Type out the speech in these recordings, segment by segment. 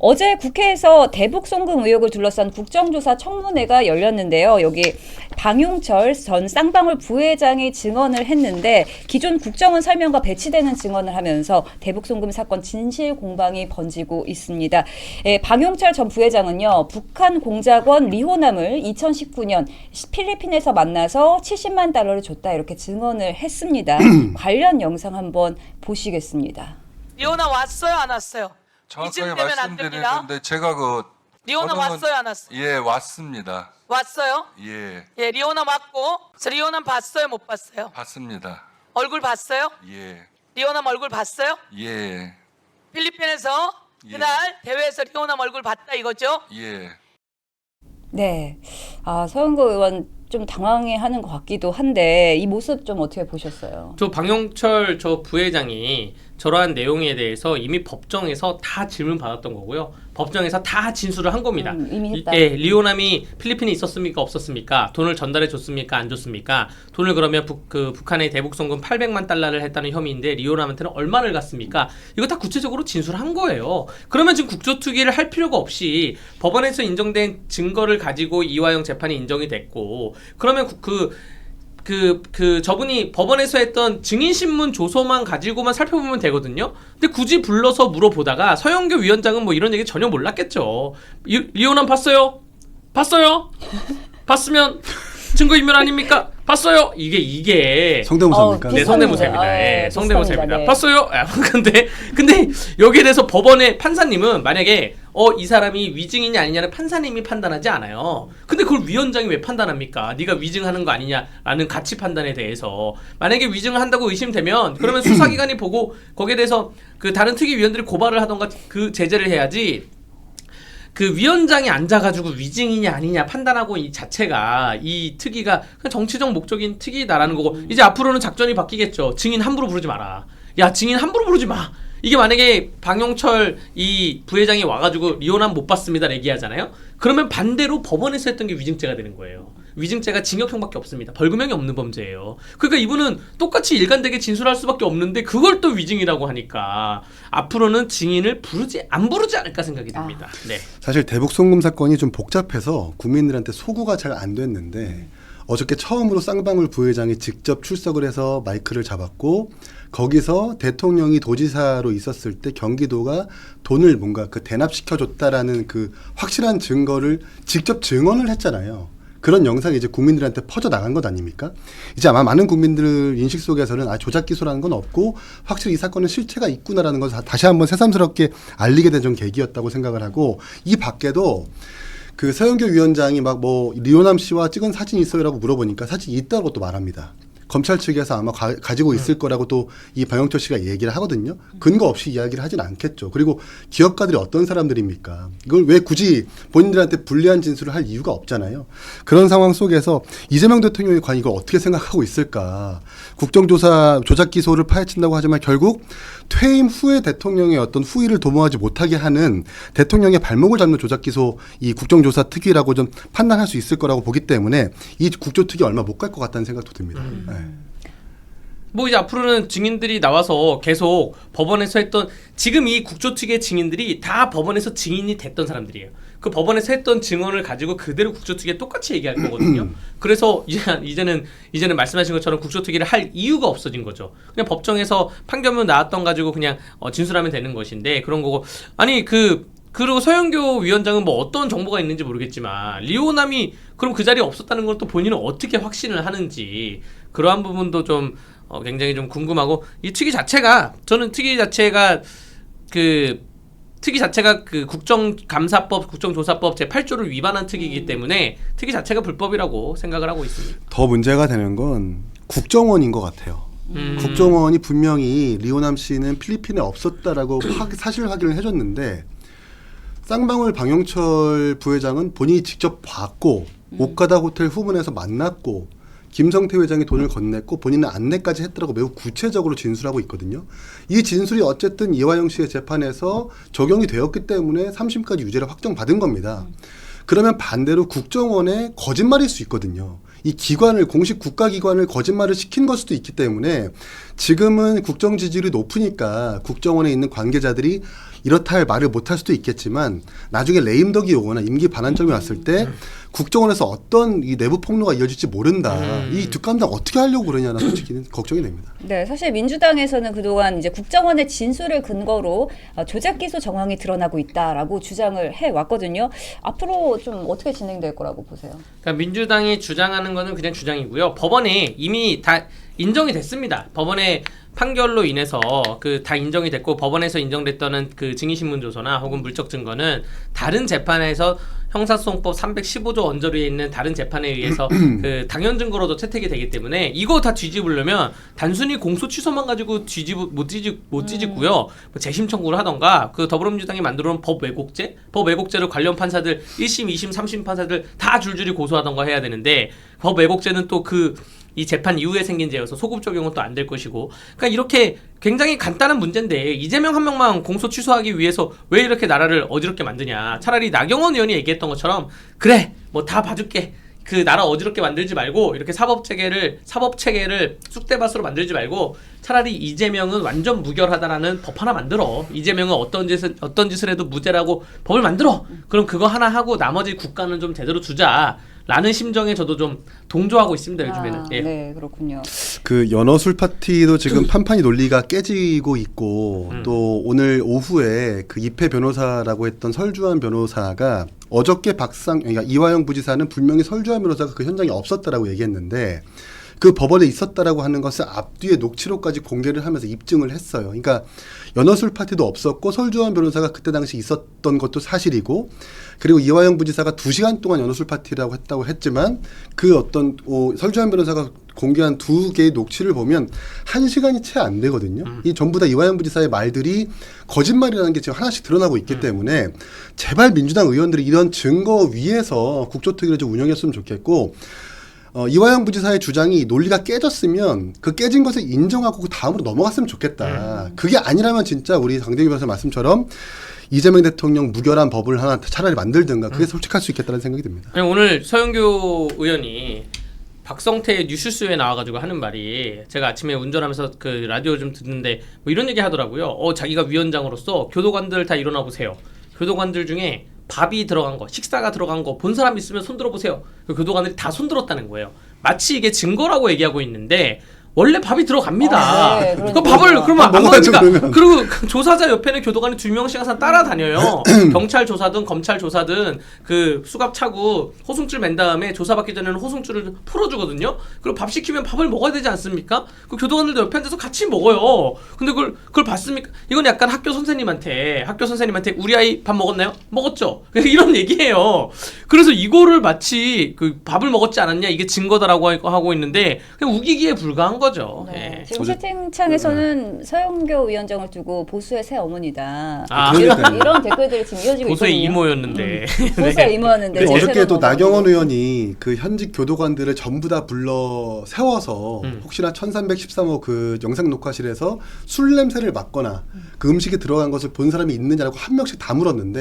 어제 국회에서 대북 송금 의혹을 둘러싼 국정조사 청문회가 열렸는데요. 여기 방용철 전 쌍방울 부회장이 증언을 했는데 기존 국정원 설명과 배치되는 증언을 하면서 대북 송금 사건 진실 공방이 번지고 있습니다. 방용철 전 부회장은요. 북한 공작원 리호남을 2019년 필리핀에서 만나서 70만 달러를 줬다 이렇게 증언을 했습니다. 관련 영상 한번 보시겠습니다. 리오나 왔어요, 안 왔어요? 정확하게 이쯤 되면 안 됩니다. 말씀드리는데 제가 리오나 저는- 왔어요, 안 왔어요? 예, 왔습니다. 왔어요? 예, 예, 리오나 왔고, 그래서 리오나 봤어요, 못 봤어요? 봤습니다. 얼굴 봤어요? 예, 리오나 얼굴 봤어요? 예, 필리핀에서 예. 그날 대회에서 리오나 얼굴 봤다 이거죠? 예. 네. 서영고 의원 좀 당황해하는 것 같기도 한데 이 모습 좀 어떻게 보셨어요? 저 방용철 저 부회장이 저러한 내용에 대해서 이미 법정에서 다 질문 받았던 거고요. 법정에서 다 진술을 한 겁니다. 이미 했다. 예, 리오남이 필리핀에 있었습니까? 없었습니까? 돈을 전달해 줬습니까? 안 줬습니까? 돈을 그러면 북한의 대북 송금 800만 달러를 했다는 혐의인데 리오남한테는 얼마를 갔습니까? 이거 다 구체적으로 진술한 거예요. 그러면 지금 국조특위를 할 필요가 없이 법원에서 인정된 증거를 가지고 이화영 재판이 인정이 됐고 그러면 저분이 법원에서 했던 증인신문 조서만 가지고만 살펴보면 되거든요. 근데 굳이 불러서 물어보다가 서영교 위원장은 뭐 이런 얘기 전혀 몰랐겠죠. 리오남 봤어요? 봤어요? 봤으면 증거인멸 아닙니까? 봤어요? 이게 성대모사입니까? 네, 성대모사입니다. 예, 성대모사입니다. 네. 봤어요? 근데 여기에 대해서 법원의 판사님은 만약에 이 사람이 위증이냐 아니냐는 판사님이 판단하지 않아요. 근데 그걸 위원장이 왜 판단합니까? 네가 위증하는 거 아니냐라는 가치 판단에 대해서 만약에 위증을 한다고 의심되면 그러면 수사기관이 보고 거기에 대해서 그 다른 특위위원들이 고발을 하던가 그 제재를 해야지. 그 위원장이 앉아가지고 위증이냐 아니냐 판단하고 이 자체가 이 특위가 그냥 정치적 목적인 특위다라는 거고 이제 앞으로는 작전이 바뀌겠죠. 증인 함부로 부르지 마라. 야 증인 함부로 부르지 마. 이게 만약에 방용철 이 부회장이 와가지고 리오남 못 봤습니다 얘기하잖아요. 그러면 반대로 법원에서 했던 게 위증죄가 되는 거예요. 위증죄가 징역형밖에 없습니다. 벌금형이 없는 범죄예요. 그러니까 이분은 똑같이 일관되게 진술할 수밖에 없는데 그걸 또 위증이라고 하니까 앞으로는 증인을 안 부르지 않을까 생각이 듭니다. 네. 사실 대북 송금 사건이 좀 복잡해서 국민들한테 소구가 잘 안 됐는데 어저께 처음으로 쌍방울 부회장이 직접 출석을 해서 마이크를 잡았고 거기서 대통령이 도지사로 있었을 때 경기도가 돈을 뭔가 대납시켜줬다라는 그 확실한 증거를 직접 증언을 했잖아요. 그런 영상이 이제 국민들한테 퍼져 나간 것 아닙니까? 이제 아마 많은 국민들 인식 속에서는 조작 기소라는 건 없고 확실히 이 사건은 실체가 있구나라는 것을 다시 한번 새삼스럽게 알리게 된 좀 계기였다고 생각을 하고 이 밖에도 그 서영교 위원장이 막 리오남 씨와 찍은 사진이 있어요라고 물어보니까 사진이 있다고 또 말합니다. 검찰 측에서 아마 가지고 있을 거라고 또 이 방영철 씨가 얘기를 하거든요. 근거 없이 이야기를 하진 않겠죠. 그리고 기업가들이 어떤 사람들입니까? 이걸 왜 굳이 본인들한테 불리한 진술을 할 이유가 없잖아요. 그런 상황 속에서 이재명 대통령이 과연 이걸 어떻게 생각하고 있을까? 국정조사 조작 기소를 파헤친다고 하지만 결국 퇴임 후에 대통령의 어떤 후위를 도모하지 못하게 하는 대통령의 발목을 잡는 조작 기소 이 국정조사 특위라고 좀 판단할 수 있을 거라고 보기 때문에 이 국조특위 얼마 못 갈 것 같다는 생각도 듭니다. 네. 뭐 이제 앞으로는 증인들이 나와서 계속 법원에서 했던 지금 이 국조특위의 증인들이 다 법원에서 증인이 됐던 사람들이에요. 그 법원에서 했던 증언을 가지고 그대로 국조특위에 똑같이 얘기할 거거든요. 그래서 이제는 말씀하신 것처럼 국조특위를 할 이유가 없어진 거죠. 그냥 법정에서 판결문 나왔던 가지고 그냥 진술하면 되는 것인데 그런 거고 그리고 서영교 위원장은 뭐 어떤 정보가 있는지 모르겠지만 리오남이 그럼 그 자리에 없었다는 걸 또 본인은 어떻게 확신을 하는지 그러한 부분도 좀 굉장히 좀 궁금하고 이 특위 자체가 그 국정감사법, 국정조사법 제8조를 위반한 특위이기 때문에 특위 자체가 불법이라고 생각을 하고 있습니다. 더 문제가 되는 건 국정원인 것 같아요. 국정원이 분명히 리오남 씨는 필리핀에 없었다라고 사실 확인을 해줬는데 쌍방울 방용철 부회장은 본인이 직접 봤고 오카다 호텔 후문에서 만났고 김성태 회장이 돈을 건넸고 본인은 안내까지 했더라고 매우 구체적으로 진술하고 있거든요. 이 진술이 어쨌든 이화영 씨의 재판에서 적용이 되었기 때문에 3심까지 유죄를 확정받은 겁니다. 그러면 반대로 국정원의 거짓말일 수 있거든요. 이 기관을 공식 국가기관을 거짓말을 시킨 걸 수도 있기 때문에 지금은 국정 지지율이 높으니까 국정원에 있는 관계자들이 이렇다 할 말을 못할 수도 있겠지만 나중에 레임덕이 오거나 임기 반환점이 왔을 때 국정원에서 어떤 이 내부 폭로가 이어질지 모른다. 이 뒷감당 어떻게 하려고 그러냐는 솔직히 걱정이 됩니다. 네, 사실 민주당에서는 그동안 이제 국정원의 진술을 근거로 조작 기소 정황이 드러나고 있다라고 주장을 해 왔거든요. 앞으로 좀 어떻게 진행될 거라고 보세요? 그러니까 민주당이 주장하는 거는 그냥 주장이고요. 법원에 이미 다 인정이 됐습니다. 법원의 판결로 인해서 그 다 인정이 됐고 법원에서 인정됐다는 그 증인신문 조서나 혹은 물적 증거는 다른 재판에서 형사소송법 315조 원저리에 있는 다른 재판에 의해서 그 당연 증거로도 채택이 되기 때문에 이거 다 뒤집으려면 단순히 공소 취소만 가지고 못 뒤집고요. 뭐 재심 청구를 하던가 그 더불어민주당이 만들어놓은 법 왜곡죄로 관련 판사들 1심, 2심, 3심 판사들 다 줄줄이 고소하던가 해야 되는데 법 왜곡죄는 또 이 재판 이후에 생긴 죄여서 소급 적용은 또 안 될 것이고 그러니까 이렇게 굉장히 간단한 문제인데 이재명 한 명만 공소 취소하기 위해서 왜 이렇게 나라를 어지럽게 만드냐. 차라리 나경원 의원이 얘기했던 것처럼 그래 뭐 다 봐줄게. 그 나라 어지럽게 만들지 말고 이렇게 사법 체계를 쑥대밭으로 만들지 말고 차라리 이재명은 완전 무결하다라는 법 하나 만들어. 이재명은 어떤 짓을 해도 무죄라고 법을 만들어. 그럼 그거 하나 하고 나머지 국가는 좀 제대로 두자. 라는 심정에 저도 좀 동조하고 있습니다. 요즘에는. 예. 네, 그렇군요. 그 연어술 파티도 지금 판판이 논리가 깨지고 있고 또 오늘 오후에 그 이패 변호사라고 했던 설주환 변호사가 어저께 그러니까 이화영 부지사는 분명히 설주환 변호사가 그 현장에 없었다라고 얘기했는데 그 법원에 있었다라고 하는 것을 앞뒤에 녹취록까지 공개를 하면서 입증을 했어요. 그러니까 연어술 파티도 없었고 설주환 변호사가 그때 당시 있었던 것도 사실이고 그리고 이화영 부지사가 2시간 동안 연어술 파티라고 했지만 그 어떤 설주환 변호사가 공개한 2개의 녹취를 보면 1시간이 채 안 되거든요. 이 전부 다 이화영 부지사의 말들이 거짓말이라는 게 지금 하나씩 드러나고 있기 때문에 제발 민주당 의원들이 이런 증거 위에서 국조특위를 좀 운영했으면 좋겠고 이화영 부지사의 주장이 논리가 깨졌으면 그 깨진 것을 인정하고 그 다음으로 넘어갔으면 좋겠다. 그게 아니라면 진짜 우리 강대규 변호사 말씀처럼 이재명 대통령 무결한 법을 하나 차라리 만들든가 그게 솔직할 수 있겠다는 생각이 듭니다. 오늘 서영교 의원이 박성태 뉴스쇼에 나와가지고 하는 말이 제가 아침에 운전하면서 그 라디오 좀 듣는데 뭐 이런 얘기 하더라고요. 자기가 위원장으로서 교도관들 다 일어나 보세요. 교도관들 중에 밥이 들어간 거, 식사가 들어간 거 본 사람 있으면 손 들어보세요. 그 교도관들이 다 손 들었다는 거예요. 마치 이게 증거라고 얘기하고 있는데 원래 밥이 들어갑니다. 네, 그 밥을 그러면 안 먹어야죠, 먹습니까? 그러면. 그리고 그 조사자 옆에는 교도관이 2명씩 항상 따라다녀요. 경찰 조사든 검찰 조사든 그 수갑 차고 호송줄 맨 다음에 조사받기 전에는 호송줄을 풀어주거든요. 그리고 밥 시키면 밥을 먹어야 되지 않습니까? 그 교도관들도 옆에 앉아서 같이 먹어요. 근데 그걸 봤습니까? 이건 약간 학교 선생님한테 우리 아이 밥 먹었나요? 먹었죠. 이런 얘기예요. 그래서 이거를 마치 그 밥을 먹었지 않았냐 이게 증거다라고 하고 있는데 그냥 우기기에 불과한 거죠. 네. 예. 지금 채팅창에서는 서영교 위원장을 두고 보수의 새 어머니다. 그러니까요. 이런 댓글들이 지금 이어지고 보수의 있거든요. 이모였는데. 보수의 이모였는데. 근데 제 어저께 새로운 또 어머니. 나경원 의원이 그 현직 교도관들을 전부 다 불러 세워서 혹시나 1313호 그 영상 녹화실에서 술 냄새를 맡거나 그 음식에 들어간 것을 본 사람이 있느냐라고 한 명씩 다 물었는데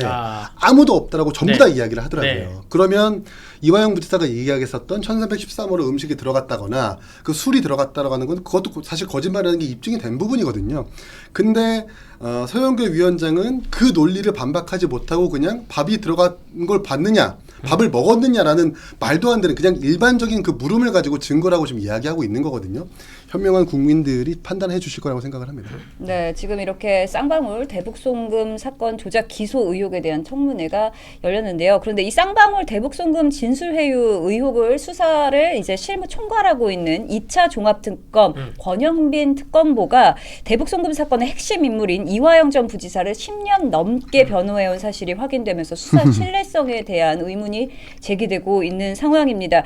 아무도 없다라고 전부 네. 다 이야기를 하더라고요. 네. 그러면 이화영 부지사가 얘기하겠었던 1313호로 음식이 들어갔다거나 그 술이 들어갔다라고 하는 건 그것도 사실 거짓말이라는 게 입증이 된 부분이거든요. 근데 서영교 위원장은 그 논리를 반박하지 못하고 그냥 밥이 들어간 걸 봤느냐 밥을 먹었느냐라는 말도 안 되는 그냥 일반적인 그 물음을 가지고 증거라고 지금 이야기하고 있는 거거든요. 현명한 국민들이 판단해 주실 거라고 생각을 합니다. 네, 지금 이렇게 쌍방울 대북송금 사건 조작 기소 의혹에 대한 청문회가 열렸는데요. 그런데 이 쌍방울 대북송금 진술회유 의혹을 수사를 이제 실무 총괄하고 있는 2차 종합특검 권영빈 특검보가 대북송금 사건의 핵심 인물인 이화영 전 부지사를 10년 넘게 변호해온 사실이 확인되면서 수사 신뢰성에 대한 의문이 제기되고 있는 상황입니다.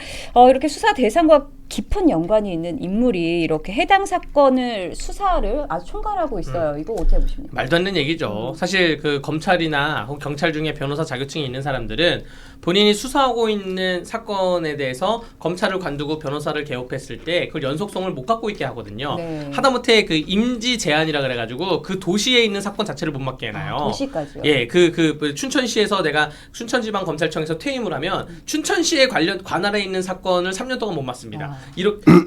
이렇게 수사 대상과 깊은 연관이 있는 인물이 이렇게 해당 사건을 수사를 아주 총괄하고 있어요. 이거 어떻게 보십니까? 말도 안 되는 얘기죠. 사실 그 검찰이나 혹은 경찰 중에 변호사 자격증이 있는 사람들은 본인이 수사하고 있는 사건에 대해서 검찰을 관두고 변호사를 개업했을 때 그걸 연속성을 못 갖고 있게 하거든요. 네. 하다못해 그 임지 제한이라 그래가지고 그 도시에 있는 사건 자체를 못 맡게 해놔요. 도시까지요? 예, 춘천시에서 내가 춘천지방검찰청에서 퇴임을 하면 춘천시에 관할에 있는 사건을 3년 동안 못 맡습니다.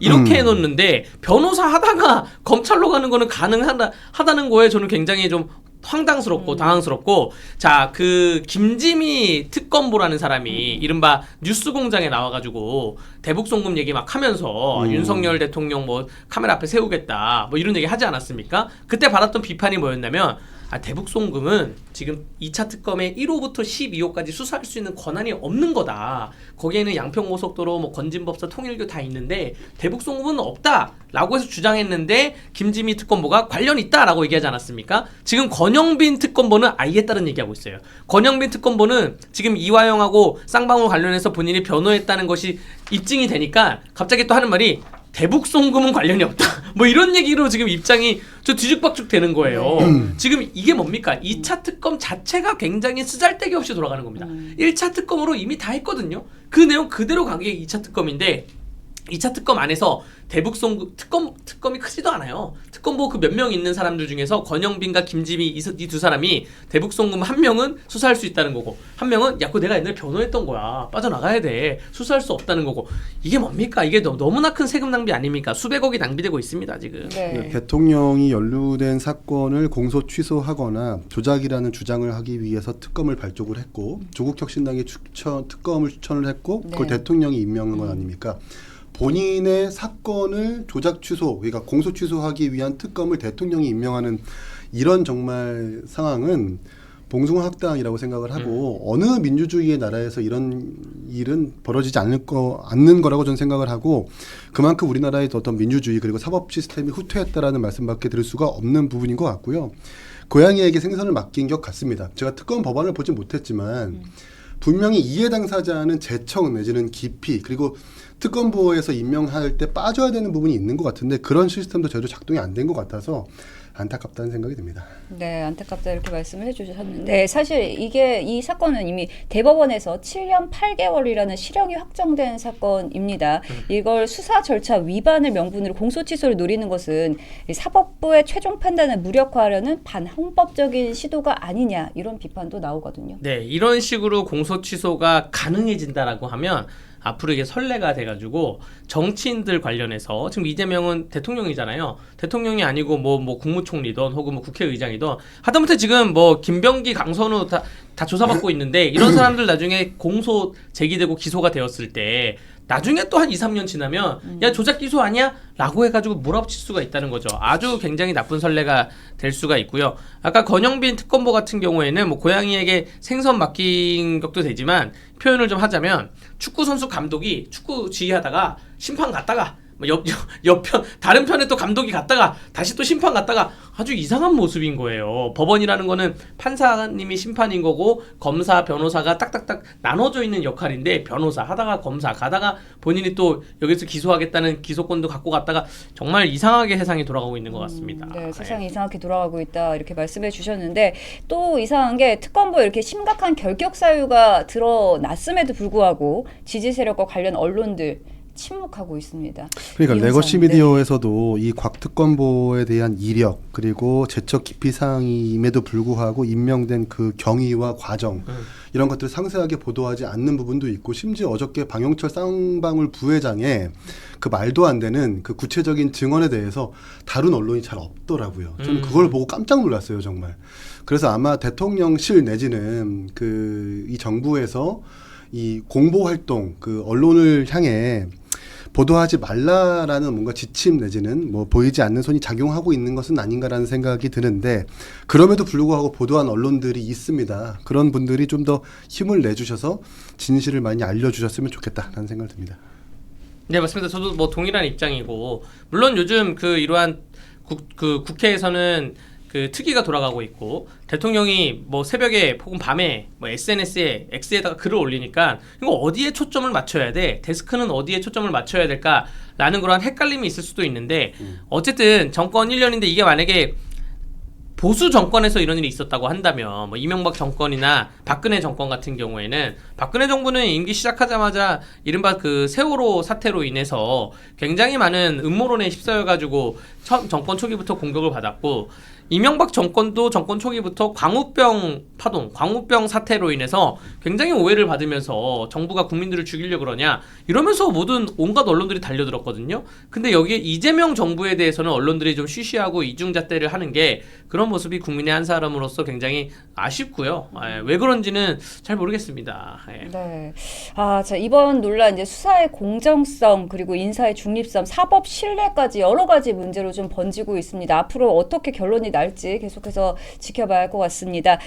이렇게 해놓는데 변호사 하다가 검찰로 가는 거는 가능하다는 거에 저는 굉장히 좀 황당스럽고 당황스럽고 자 그 김지미 특검보라는 사람이 이른바 뉴스공장에 나와가지고 대북송금 얘기 막 하면서 윤석열 대통령 뭐 카메라 앞에 세우겠다 뭐 이런 얘기 하지 않았습니까? 그때 받았던 비판이 뭐였냐면 대북송금은 지금 2차 특검의 1호부터 12호까지 수사할 수 있는 권한이 없는 거다. 거기에는 양평고속도로, 뭐 건진법사, 통일교 다 있는데 대북송금은 없다라고 해서 주장했는데 김지미 특검보가 관련 있다라고 얘기하지 않았습니까? 지금 권영빈 특검보는 아예 다른 얘기하고 있어요. 권영빈 특검보는 지금 이화영하고 쌍방울 관련해서 본인이 변호했다는 것이 입증이 되니까 갑자기 또 하는 말이 대북송금은 관련이 없다. 뭐 이런 얘기로 지금 입장이 저 뒤죽박죽 되는 거예요. 지금 이게 뭡니까? 2차 특검 자체가 굉장히 쓰잘데기 없이 돌아가는 겁니다. 1차 특검으로 이미 다 했거든요. 그 내용 그대로 간 게 2차 특검인데 2차 특검 안에서 대북송금 특검이 크지도 않아요. 특검보 그 몇 명 있는 사람들 중에서 권영빈과 김지미 이 두 사람이 대북송금 한 명은 수사할 수 있다는 거고 한 명은 야 그거 내가 옛날에 변호했던 거야 빠져나가야 돼 수사할 수 없다는 거고 이게 뭡니까? 이게 너무나 큰 세금 낭비 아닙니까? 수백억이 낭비되고 있습니다 지금. 네. 대통령이 연루된 사건을 공소 취소하거나 조작이라는 주장을 하기 위해서 특검을 발족을 했고 조국혁신당이 특검을 추천을 했고 그걸 네. 대통령이 임명한 건 아닙니까? 본인의 사건을 조작 취소, 그러니까 공소 취소하기 위한 특검을 대통령이 임명하는 이런 정말 상황은 봉숭아학당이라고 생각을 하고 어느 민주주의의 나라에서 이런 일은 벌어지지 않는 거라고 저는 생각을 하고 그만큼 우리나라의 어떤 민주주의 그리고 사법 시스템이 후퇴했다라는 말씀밖에 드릴 수가 없는 부분인 것 같고요. 고양이에게 생선을 맡긴 것 같습니다. 제가 특검 법안을 보지 못했지만 분명히 이해 당사자는 재청 내지는 기피 그리고 특검보에서 임명할 때 빠져야 되는 부분이 있는 것 같은데 그런 시스템도 제대로 작동이 안 된 것 같아서 안타깝다는 생각이 듭니다. 네, 안타깝다 이렇게 말씀을 해주셨는데 사실 이 사건은 이미 대법원에서 7년 8개월이라는 실형이 확정된 사건입니다. 이걸 수사 절차 위반을 명분으로 공소 취소를 노리는 것은 사법부의 최종 판단을 무력화하려는 반헌법적인 시도가 아니냐 이런 비판도 나오거든요. 네, 이런 식으로 공소 취소가 가능해진다라고 하면 앞으로 이게 선례가 돼가지고 정치인들 관련해서 지금 이재명은 대통령이잖아요. 대통령이 아니고 뭐 국무총리든 혹은 뭐 국회의장이든 하다못해 지금 뭐 김병기, 강선우 다 조사받고 있는데 이런 사람들 나중에 공소 제기되고 기소가 되었을 때 나중에 또 한 2, 3년 지나면 야 조작 기소 아니야? 라고 해가지고 몰아붙일 수가 있다는 거죠. 아주 굉장히 나쁜 선례가 될 수가 있고요. 아까 권영빈 특검보 같은 경우에는 뭐 고양이에게 생선 맡긴 것도 되지만 표현을 좀 하자면 축구 선수 감독이 축구 지휘하다가 심판 갔다가 옆편 다른 편에 또 감독이 갔다가 다시 또 심판 갔다가 아주 이상한 모습인 거예요. 법원이라는 거는 판사님이 심판인 거고 검사, 변호사가 딱딱딱 나눠져 있는 역할인데 변호사 하다가 검사 가다가 본인이 또 여기서 기소하겠다는 기소권도 갖고 갔다가 정말 이상하게 세상이 돌아가고 있는 것 같습니다. 네, 세상이 이상하게 돌아가고 있다 이렇게 말씀해 주셨는데 또 이상한 게 특검보 이렇게 심각한 결격 사유가 드러났음에도 불구하고 지지 세력과 관련 언론들 침묵하고 있습니다. 그러니까 레거시 미디어에서도 이 곽특검보에 대한 이력 그리고 제적 깊이 사항임에도 불구하고 임명된 그 경위와 과정 이런 것들을 상세하게 보도하지 않는 부분도 있고 심지어 어저께 방용철 쌍방울 부회장의 그 말도 안 되는 그 구체적인 증언에 대해서 다룬 언론이 잘 없더라고요. 저는 그걸 보고 깜짝 놀랐어요, 정말. 그래서 아마 대통령실 내지는 이 정부에서 이 공보 활동, 그 언론을 향해 보도하지 말라라는 뭔가 지침 내지는 뭐 보이지 않는 손이 작용하고 있는 것은 아닌가라는 생각이 드는데 그럼에도 불구하고 보도한 언론들이 있습니다. 그런 분들이 좀 더 힘을 내주셔서 진실을 많이 알려주셨으면 좋겠다라는 생각이 듭니다. 네, 맞습니다. 저도 뭐 동일한 입장이고 물론 요즘 이러한 국회에서는 그 특위가 돌아가고 있고 대통령이 뭐 새벽에 혹은 밤에 뭐 SNS에 X에다가 글을 올리니까 이거 어디에 초점을 맞춰야 돼? 데스크는 어디에 초점을 맞춰야 될까라는 그런 헷갈림이 있을 수도 있는데 어쨌든 정권 1년인데 이게 만약에 보수 정권에서 이런 일이 있었다고 한다면 뭐 이명박 정권이나 박근혜 정권 같은 경우에는 박근혜 정부는 임기 시작하자마자 이른바 그 세월호 사태로 인해서 굉장히 많은 음모론에 휩싸여가지고 정권 초기부터 공격을 받았고 이명박 정권도 정권 초기부터 광우병 파동, 광우병 사태로 인해서 굉장히 오해를 받으면서 정부가 국민들을 죽이려고 그러냐 이러면서 모든 온갖 언론들이 달려들었거든요. 근데 여기에 이재명 정부에 대해서는 언론들이 좀 쉬쉬하고 이중잣대를 하는 게 그런 모습이 국민의 한 사람으로서 굉장히 아쉽고요. 왜 그런지는 잘 모르겠습니다. 예. 네. 자, 이번 논란 이제 수사의 공정성 그리고 인사의 중립성, 사법 신뢰까지 여러 가지 문제로 좀 번지고 있습니다. 앞으로 어떻게 결론이 날지 계속해서 지켜봐야 할 것 같습니다.